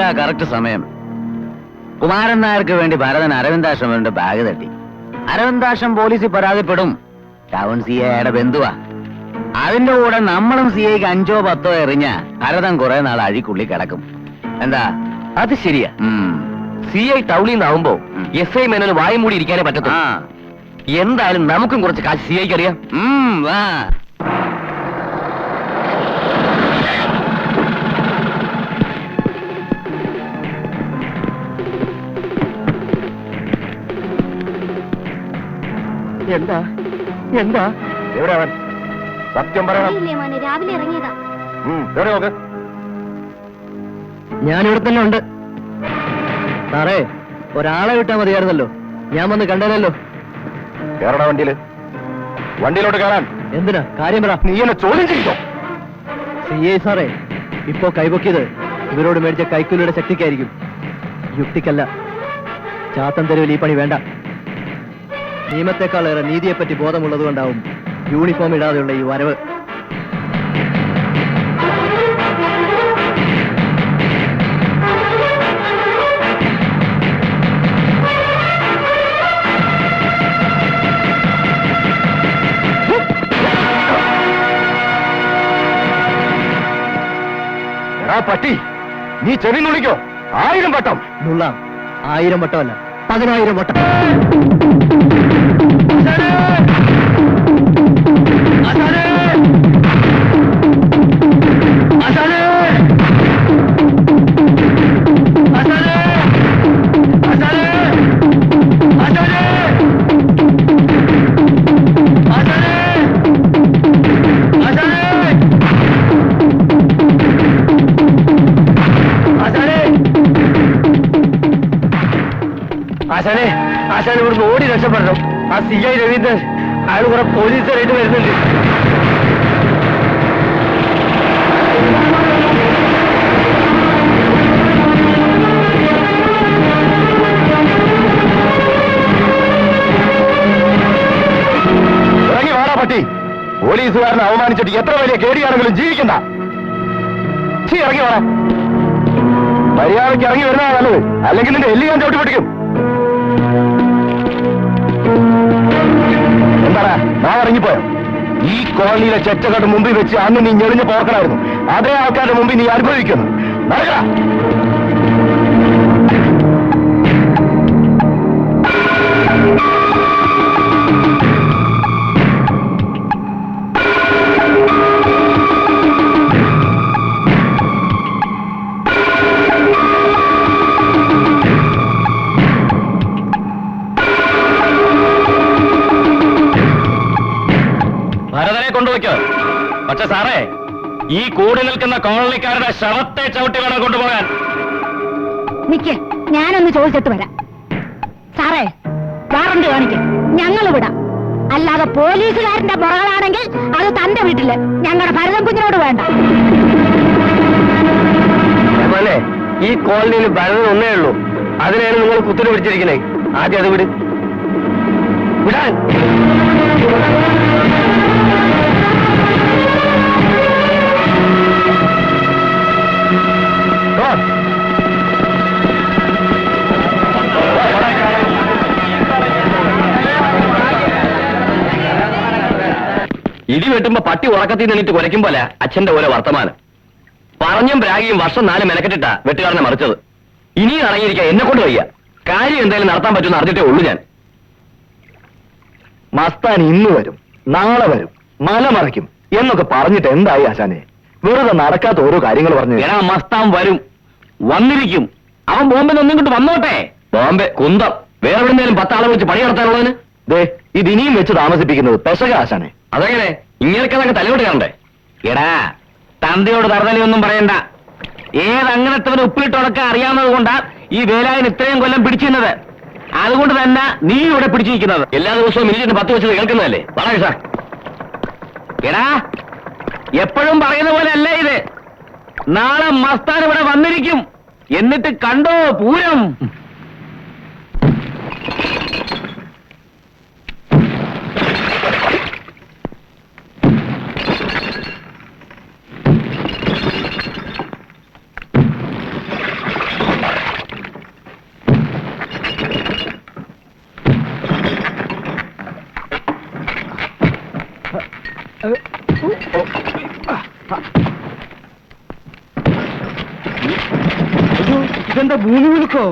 ഇപ്പോഴാ കറക്റ്റ് സമയം. കുമാരൻ നായർക്ക് വേണ്ടി ഭരതൻ അരവിന്ദാശ്രമന്റെ ബാഗ് തട്ടി. അരവിന്ദാശ്രം പോലീസിൽ പരാതിപ്പെടും. ടൗൺ സി ഐയുടെ ബന്ധുവാ. അതിന്റെ കൂടെ നമ്മളും സി ഐക്ക് 5ഓ 10ഓ എറിഞ്ഞ ഭരതൻ കുറെ നാൾ അഴിക്കുള്ളി കിടക്കും. എന്താ? അത് ശരിയാ. സി ഐ ടൗണിൽ നിന്നാവുമ്പോ എസ് ഐ മേനോന് വായും മൂടി ഇരിക്കാനേ പറ്റത്തുള്ളൂ. എന്തായാലും നമുക്കും കുറച്ച് കാശ് സി ഐക്ക് അറിയാം. വാ. എന്താ എന്താ എവിടെ അവൻ? സത്യം പറയണം. രാവിലെ ഇറങ്ങിയതാ. എവിടെ നോക്ക്. ഞാനിവിടെ തന്നെ ഉണ്ട് സാറേ. ഒരാളെ വിട്ടാ മതിയായിരുന്നല്ലോ. ഞാൻ വന്ന് കണ്ടല്ലോ. കേറണ വണ്ടിയില്. വണ്ടിയിലോട്ട് കയറാൻ. എന്തിനാ? കാര്യം പറ. നീ എന്നെ ചോദ്യം ചെയ്തോ? സി ഐ സാറേ, ഇപ്പോ കൈപൊക്കിയത് ഇവരോട് മേടിച്ച കൈക്കൂലിയുടെ ശക്തിക്കായിരിക്കും, യുക്തിക്കല്ല. ചാത്തൻ തെരുവിൽ ഈ പണി വേണ്ട. നിയമത്തെക്കാളേറെ നീതിയെപ്പറ്റി ബോധമുള്ളത് കൊണ്ടാവും യൂണിഫോം ഇടാതെയുള്ള ഈ വരവ്. പട്ടി, നീ ചെവി നുള്ളിക്കോ. 1000 വട്ടം നുള്ളാം. 1000 വട്ടമല്ല, 10000 വട്ടം. ആശാനെ, ആശാനെ ഇവിടുന്ന് ഓടി രക്ഷപ്പെടണം. ആ സി ഐ രവീന്ദ്രൻ അയാൾ കുറെ പോലീസുകാരായിട്ട് വരുന്നുണ്ട്. ഇറങ്ങി വാടാ പട്ടി. പോലീസുകാരനെ അവമാനിച്ചിട്ട് എത്ര വലിയ കേടിയാണെങ്കിലും ജീവിക്കണ്ട. ഇറങ്ങി വാടാ. മര്യാദയ്ക്ക് ഇറങ്ങി വരുന്നതാണ് നല്ലത്, അല്ലെങ്കിൽ നിന്റെ എല്ലി ഞാൻ ചവിട്ടി പൊട്ടിക്കും. എന്താടാ, നാ ഇറങ്ങിപ്പോയോ? ഈ കോളനിയിലെ ചെറ്റകെട്ട് മുമ്പിൽ വെച്ച് അന്ന് നീ ഞെളിഞ്ഞ് പോർക്കണമായിരുന്നു. അതേ ആൾക്കാരുടെ മുമ്പിൽ നീ അനുഭവിക്കുന്നു. നടക്കടാ. കൊണ്ടുപോയിക്കോ. പക്ഷെ സാറേ, ഈ കൂടി നിൽക്കുന്ന കോളനിക്കാരുടെ ശവത്തെ ചവിട്ടി വേണം കൊണ്ടുപോകാൻ. നിക്ക്, ഞാനൊന്ന് ചോദിച്ചിട്ട് വരാം. സാറേ, വാറണ്ട് കാണിക്കും, ഞങ്ങൾ വിടാം. അല്ലാതെ പോലീസുകാരന്റെ പുറകളാണെങ്കിൽ അത് തന്റെ വീട്ടില്, ഞങ്ങളുടെ ഭരതം കുഞ്ഞിനോട് വേണ്ട. ഈ കോളനിയിൽ ഭരതൻ ഒന്നേ ഉള്ളൂ. അതിനാണ് നിങ്ങൾ കുത്തിരി പിടിച്ചിരിക്കണേ. ആദ്യം അത് വിട്. വിടാൻ. ഇടി വെട്ടുമ്പോ പട്ടി ഉറക്കത്തിൽ നിന്നിട്ട് കുരയ്ക്കും പോലെ അച്ഛന്റെ പോലെ വർത്തമാനം. പറഞ്ഞും പ്രാഗിയും വർഷം 4 മെനക്കെട്ടിട്ടാ വെട്ടുകാരനെ മറിച്ചത്. ഇനിയും ഇറങ്ങിയിരിക്കാൻ എന്നെ കൊണ്ട് വയ്യ. കാര്യം എന്തായാലും നടത്താൻ പറ്റുമെന്ന് അറിഞ്ഞിട്ടേ ഉള്ളൂ ഞാൻ. മസ്താൻ ഇന്ന് വരും, നാളെ വരും, മല മറയ്ക്കും എന്നൊക്കെ പറഞ്ഞിട്ട് എന്തായി ആശാനെ? വെറുതെ നടക്കാത്ത ഓരോ കാര്യങ്ങൾ പറഞ്ഞു. എടാ, മസ്താൻ വരും, വന്നിരിക്കും. അവൻ ബോംബെ ഒന്നും കൊണ്ട് വന്നോട്ടെ. ബോംബെ കുന്തം വേറെ എവിടെന്നേലും 10 ആളെ വെച്ച് പണി നടത്താനുള്ളതിന് ദേ, ഇത് ഇനിയും വെച്ച് താമസിപ്പിക്കുന്നത് പെശക ആശാനെ. അതെങ്ങനെ? ഇങ്ങനെയൊക്കെ തലയോട്ട് കാണണ്ടേ? എടാ, തന്തയോട് തറുതലയൊന്നും പറയണ്ട. ഏതങ്ങനത്തവന് ഉപ്പിലിട്ടുടക്കാൻ അറിയാവുന്നത് കൊണ്ടാ ഈ വേലായൻ ഇത്രയും കൊല്ലം പിടിച്ചിരുന്നത്. അതുകൊണ്ട് തന്നെ നീ ഇവിടെ പിടിച്ചിരിക്കുന്നത്. എല്ലാ ദിവസവും മിനിറ്റിന് 10 വെച്ചത് കേൾക്കുന്നതല്ലേ? വളരെ സാർ. എടാ, എപ്പോഴും പറയുന്ന പോലെ അല്ല ഇത്. നാളെ മസ്താൻ ഇവിടെ വന്നിരിക്കും. എന്നിട്ട് കണ്ടോ പൂരം. ഇതെന്താ ഭൂമി വിളിക്കോ?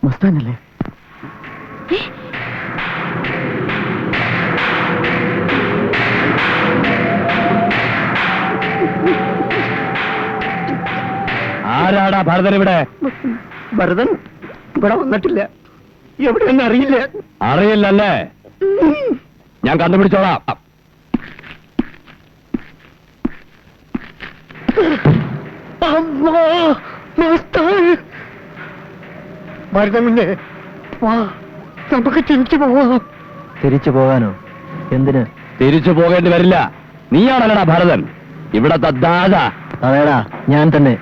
മസ്താനല്ലേ? ആരാടാ ഭരതൻ ഇവിടെ? ഭരതൻ ഇവിടെ വന്നിട്ടില്ല. എവിടെയൊന്നും അറിയില്ല. അറിയില്ലല്ലേ? ഞാൻ കണ്ടുപിടിച്ചോളാം. ഭരതമില്ലേ, നമുക്ക് തിരിച്ചു പോവാം. തിരിച്ചു പോകാനോ? എന്തിന്? തിരിച്ചു പോകേണ്ടി വരില്ല. നീയാണല്ലടാ ഭരതൻ, ഇവിടത്തെ ദാദ. അതേടാ, ഞാൻ തന്നെ.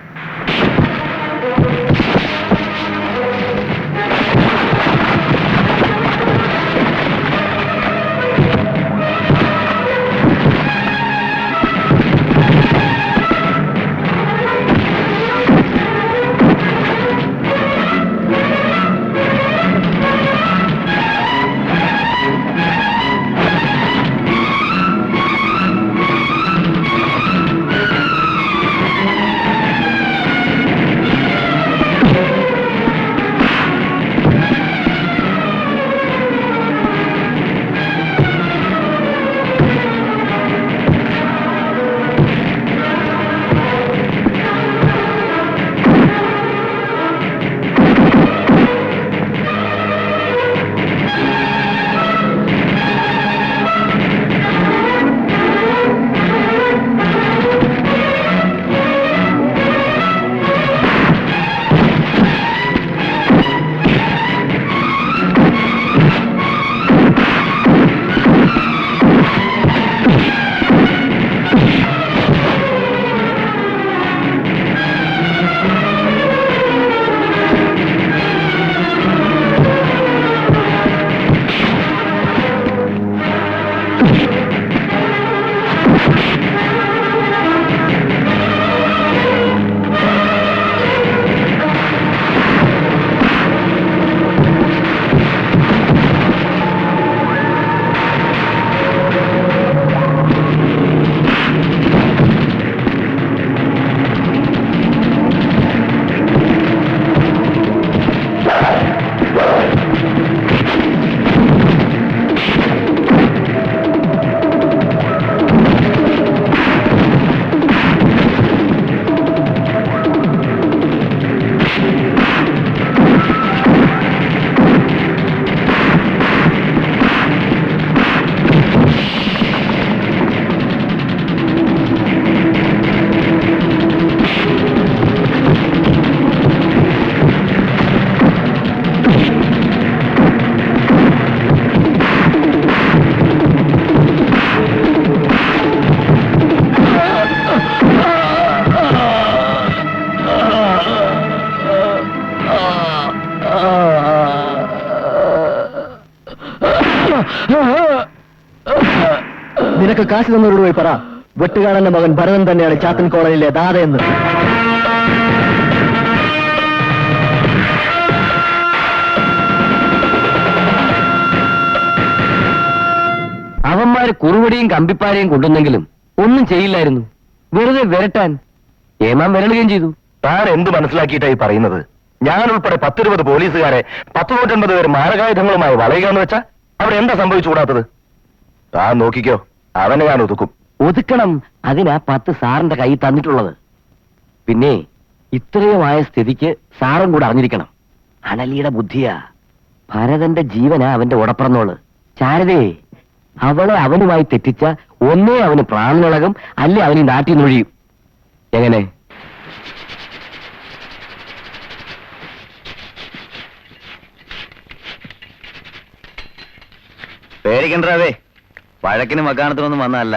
നിനക്ക് കാശ് തന്നവരോട് പോയി പറ, വെട്ടുകാരന്റെ മകൻ ഭരതൻ തന്നെയാണ് ചാത്തൻ കോളനിയിലെ ദാതയെന്ന്. അവന്മാര് കുറുവടിയും കമ്പിപ്പാരയും കൊണ്ടുവന്നെങ്കിലും ഒന്നും ചെയ്യില്ലായിരുന്നു. വെറുതെ വിരട്ടാൻ ഏമാൻ വിരളുകയും ചെയ്തു. താൻ എന്ത് മനസ്സിലാക്കിയിട്ടായി പറയുന്നത്? ഞാൻ ഉൾപ്പെടെ 10-20 പോലീസുകാരെ 10-150 പേര് മാരകായുധങ്ങളുമായി വളയുകയെന്ന് വെച്ചാ അവിടെ എന്താ സംഭവിച്ചുകൂടാത്തത്? താൻ നോക്കിക്കോ, അവനെ ഞാൻ ഒതുക്കും. ഒതുക്കണം, അതിനാ 10 സാറിന്റെ കൈ തന്നിട്ടുള്ളത്. പിന്നെ ഇത്രയും ആയ സ്ഥിതിക്ക് സാറും കൂടെ അറിഞ്ഞിരിക്കണം, അണലിയുടെ ബുദ്ധിയാ. ഭരതന്റെ ജീവനാ അവന്റെ ഉടപ്പിറന്നോള്. ശാരദേ, അവളെ അവനുമായി തെറ്റിച്ച ഒന്നേ അവന് പ്രാണനിളകും, അല്ലേ അവന് നാട്ടിൽ നൊഴിയും. എങ്ങനെ? പേടിക്കണ്ടേ, വഴക്കിന് മക്കാണത്തിനൊന്നും വന്നതല്ല.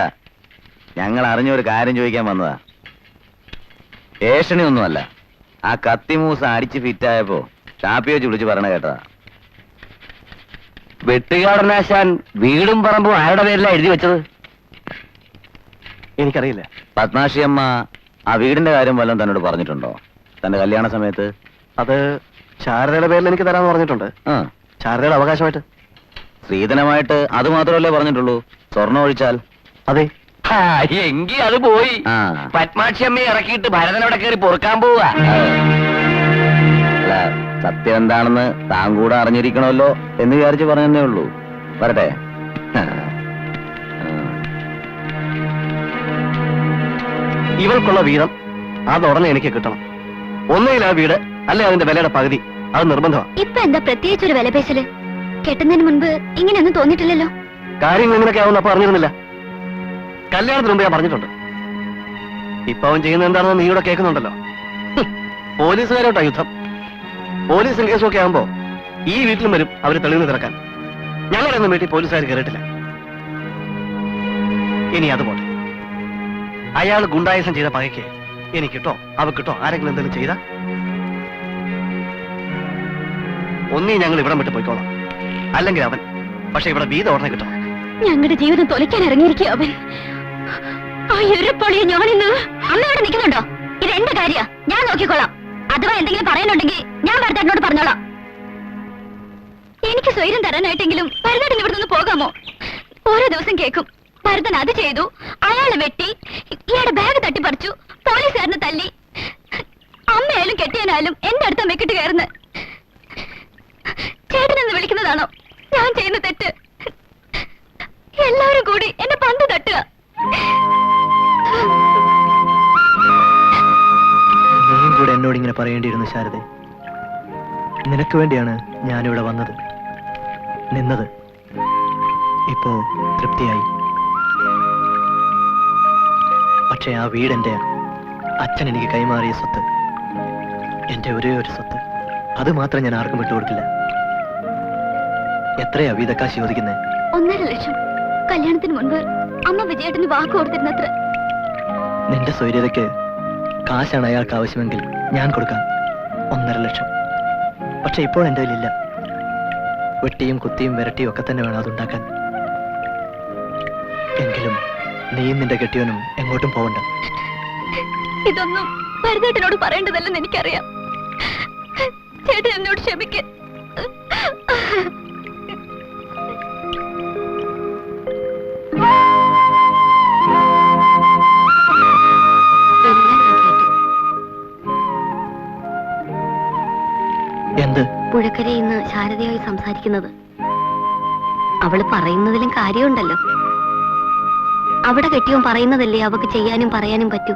ഞങ്ങൾ അറിഞ്ഞൊരു കാര്യം ചോദിക്കാൻ വന്നതാ. ഏഷണിയൊന്നുമല്ല, ആ കത്തിമൂസ അടിച്ച് ഫിറ്റായപ്പോ ഷാപ്പി വെച്ച് വിളിച്ച് പറഞ്ഞ കേട്ടതാ. വെട്ടുകാടനാശാൻ വീടും പറമ്പും ആരുടെ പേരിലാണ് എഴുതി വെച്ചത്? എനിക്കറിയില്ല. പത്മാക്ഷി അമ്മ ആ വീടിന്റെ കാര്യം വല്ലതും തന്നോട് പറഞ്ഞിട്ടുണ്ടോ തന്റെ കല്യാണ സമയത്ത്? അത് ശാരദയുടെ പേരിൽ എനിക്ക് തരാമെന്ന് പറഞ്ഞിട്ടുണ്ട്. ആ, ശാരദയുടെ അവകാശമായിട്ട്. സ്ത്രീധനമായിട്ട് അത് മാത്രമല്ലേ പറഞ്ഞിട്ടുള്ളൂ, സ്വർണം ഒഴിച്ചാൽ? അതെ. എങ്കി അത് പോയി. ആ. പത്മാക്ഷി അമ്മയെ ഇറക്കിയിട്ട് ഭരതൻ അവിടെ കയറി പൊറുക്കാൻ പോവുക. അല്ല, സത്യം എന്താണെന്ന് താൻ കൂടെ അറിഞ്ഞിരിക്കണമല്ലോ എന്ന് വിചാരിച്ച് പറഞ്ഞതേ ഉള്ളൂ. വരട്ടെ. ഇവൾക്കുള്ള വീതം അത് ഉടനെ എനിക്ക് കിട്ടണം. ഒന്നുകിൽ ആ വീട്, അല്ലെ അതിന്റെ വിലയുടെ പകുതി. അത് നിർബന്ധമാണ്. ഇപ്പൊ എന്താ പ്രത്യേകിച്ച് ഒരു വില പേശല്? കെട്ടുന്നതിന് മുൻപ് ഇങ്ങനെയൊന്നും തോന്നിയിട്ടില്ലല്ലോ. കാര്യങ്ങൾ ഇങ്ങനെയൊക്കെ ആവുന്ന അപ്പൊ അറിഞ്ഞിരുന്നില്ല. കല്യാണത്തിന് മുമ്പ് ഞാൻ പറഞ്ഞിട്ടുണ്ട്. ഇപ്പൊ അവൻ ചെയ്യുന്നത് എന്താണെന്ന് നീ ഇവിടെ കേൾക്കുന്നുണ്ടല്ലോ. പോലീസുകാരോട്ടാ യുദ്ധം. പോലീസും കേസും ആകുമ്പോ ഈ വീട്ടിലും വരും അവര് തെളിവ് തിരക്കാൻ. ഞങ്ങളൊന്നും വീട്ടിൽ പോലീസുകാർ കയറിയിട്ടില്ല. ഇനി അതുപോലെ അയാൾ ഗുണ്ടായസം ചെയ്ത പകയ്ക്ക് എനിക്കിട്ടോ അവക്കിട്ടോ ആരെങ്കിലും എന്തെങ്കിലും ചെയ്ത ഒന്നീ ഞങ്ങൾ ഇവിടം വിട്ട് പോയിക്കോളാം, അല്ലെങ്കിൽ അവൻ. പക്ഷെ ഇവിടെ വീതം ഉടനെ കിട്ടണം. ഞങ്ങളുടെ ജീവിതം തൊലയ്ക്കാൻ ഇറങ്ങിയിരിക്കുക അവൻ. ആ എരുപ്പൊളിയെ ഞാനിന്ന് അമ്മയോട് നിൽക്കുന്നുണ്ടോ? ഇത് എന്റെ കാര്യ, ഞാൻ നോക്കിക്കോളാം. അഥവാ എന്തെങ്കിലും പറയാനുണ്ടെങ്കിൽ ഞാൻ ഭരതനോട് പറഞ്ഞോളാം. എനിക്ക് സ്വൈര്യം തരാനായിട്ടെങ്കിലും ഭരതൻ ഇവിടെ നിന്ന് പോകാമോ? ഓരോ ദിവസം കേൾക്കും ഭരതൻ അത് ചെയ്തു, അയാളെ വെട്ടി, ഇയാളുടെ ബാഗ് തട്ടിപ്പറിച്ചു, പോലീസുകാരനെ തല്ലി. അമ്മയായാലും കെട്ടിയനായാലും എന്റെ അടുത്ത മെക്കിട്ട് കയറുന്ന ചേട്ടനെന്ന് വിളിക്കുന്നതാണോ ഞാൻ ചെയ്യുന്ന തെറ്റ്? എല്ലാവരും കൂടി എന്നെ പന്ത് തട്ടുക. നീയും കൂടെ എന്നോട് ഇങ്ങനെ പറയേണ്ടിയിരുന്നു ശാരദേ. നിനക്ക് വേണ്ടിയാണ് ഞാനിവിടെ വന്നത്, നിന്നത്. ഇപ്പോ തൃപ്തിയായി. പക്ഷെ ആ വീടെന്റെ അച്ഛൻ എനിക്ക് കൈമാറിയ സ്വത്ത്, എന്റെ ഒരേ ഒരു സ്വത്ത്, അത് മാത്രം ഞാൻ ആർക്കും വിട്ടുകൊടുക്കില്ല. എത്രയാ വീതക്കാശ് ചോദിക്കുന്നേ? 1.5 ലക്ഷം. കല്യാണത്തിന് മുൻപ് അമ്മ വിജയേട്ടന് വാക്ക് കൊടുത്തിരുന്നത്ര. നിന്റെ സ്വൈര്യതയ്ക്ക് കാശാണ് അയാൾക്ക് ആവശ്യമെങ്കിൽ ഞാൻ കൊടുക്കാം 1.5 ലക്ഷം. പക്ഷെ ഇപ്പോൾ എന്റെ കയ്യിലില്ല. വെട്ടിയും കുത്തിയും വിരട്ടിയും ഒക്കെ തന്നെ വേണം അതുണ്ടാക്കാൻ. എങ്കിലും നീയും നിന്റെ കെട്ടിയവനും എങ്ങോട്ടും പോവണ്ട. ഇതൊന്നും ഭരതേട്ടനോട് പറയേണ്ടതല്ലെന്ന് എനിക്കറിയാം. ചേട്ടൻ എന്നോട് ക്ഷമിക്ക്. എന്ത്? പുഴക്കരയിൽ നിന്ന് ശാരദയായി സംസാരിക്കുന്നത്. അവള് പറയുന്നതിലും കാര്യമുണ്ടല്ലോ. അവിടെ കെട്ടിയോൻ പറയുന്നതല്ലേ അവക്ക് ചെയ്യാനും പറയാനും പറ്റൂ.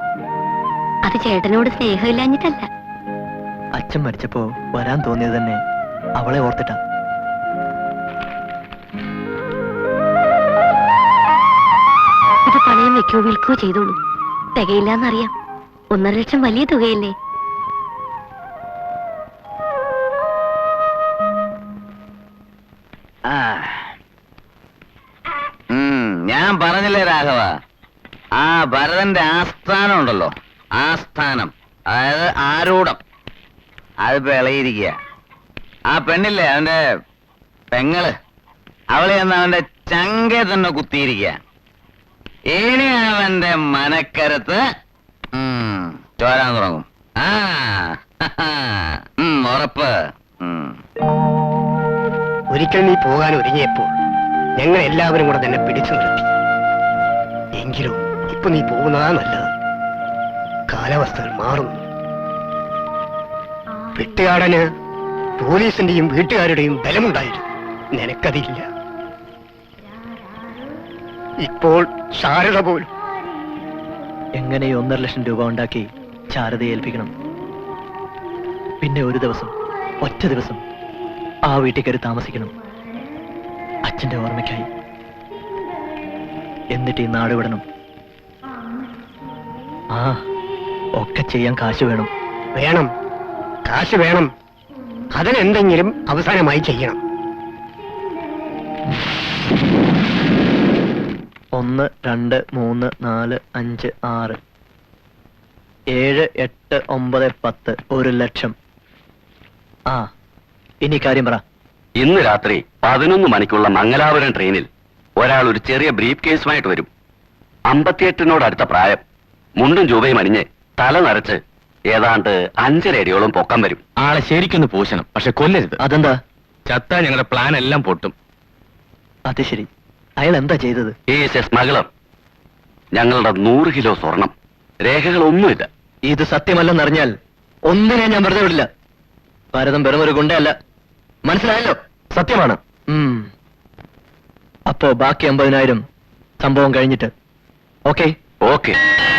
അത് ചേട്ടനോട് സ്നേഹമില്ലാഞ്ഞിട്ടല്ല. അച്ഛൻ മരിച്ചപ്പോ വരാൻ തോന്നിയത് തന്നെ അവളെ ഓർത്തിട്ടാ. ഇത് പണയം വെക്കോ വിൽക്കോ ചെയ്തോളൂ. തികയില്ലാന്നറിയാം. 1.5 ലക്ഷം വലിയ തുകയല്ലേ? ഞാൻ പറഞ്ഞില്ലേ രാഘവ, ആ ഭരതന്റെ ആസ്ഥാനം ഉണ്ടല്ലോ, ആസ്ഥാനം, അതായത് ആരൂഢം, അത് വിളയിരിക്കുക. ആ പെണ്ണില്ലേ അവന്റെ പെങ്ങള്, അവളെ എന്ന് അവന്റെ ചങ്കെ തന്നെ കുത്തിയിരിക്കുക. ഇനി അവന്റെ മനക്കരത്ത് ചോരാൻ തുടങ്ങും. ആ ഉറപ്പ്. ഒരിക്കൽ നീ പോകാൻ ഒരുങ്ങിയപ്പോൾ ഞങ്ങൾ എല്ലാവരും കൂടെ തന്നെ പിടിച്ചു നിർത്തി. എങ്കിലും ഇപ്പൊ നീ പോകുന്നതാ നല്ലത്. കാലാവസ്ഥകൾ മാറുന്നു. വെട്ടുകാടന് പോലീസിന്റെയും വീട്ടുകാരുടെയും ബലമുണ്ടായിരുന്നു, നിനക്കതില്ല. ഇപ്പോൾ ശാരദ പോലും. എങ്ങനെ 1.5 ലക്ഷം രൂപ ഉണ്ടാക്കി ശാരദയെ ഏൽപ്പിക്കണം? പിന്നെ ഒരു ദിവസം, ഒറ്റ ദിവസം ആ വീട്ടിൽ കയറി താമസിക്കണം, അച്ഛന്റെ ഓർമ്മയ്ക്കായി. എന്നിട്ട് ഈ നാട് വിടണം. ആ ഒക്കെ ചെയ്യാൻ കാശ് വേണം. വേണം, കാശ് വേണം. അതിനെന്തെങ്കിലും അവസാനമായി ചെയ്യണം. 1, 2, 3, 4, 5, 6, 7, 8, 9, 10, 1 ലക്ഷം. ആ ഇനി കാര്യം പറ. ഇന്ന് രാത്രി 11 മണിക്കുള്ള മംഗലാപുരം ട്രെയിനിൽ ഒരാൾ ഒരു ചെറിയ ബ്രീഫ് കേസുമായിട്ട് വരും. 58 അടുത്ത പ്രായം, മുണ്ടും ചൂവയും അണിഞ്ഞ് തല നരച്ച് ഏതാണ്ട് 5.5 അടിയോളം പൊക്കം വരും. ആളെ ശരിക്കൊന്ന് പൂശണം, പക്ഷെ കൊല്ലരുത്. അതെന്താ? ചത്താ ഞങ്ങളുടെ പ്ലാൻ എല്ലാം പൊട്ടും. അത് ശരി. അയാൾ എന്താ ചെയ്തത്? Is A smuggler. ഞങ്ങളുടെ 100 കിലോ സ്വർണം, രേഖകളൊന്നുമില്ല. ഇത് സത്യമല്ലെന്നറിഞ്ഞാൽ ഒന്നിനെ ഞാൻ വെറുതെ വിടില്ല. ഭാരതം വെറുമൊരു ഗുണ്ടയല്ല, മനസ്സിലായല്ലോ? സത്യമാണ്. അപ്പോ ബാക്കി 50,000 സംഭവം കഴിഞ്ഞിട്ട്. ഓക്കെ? ഓക്കെ.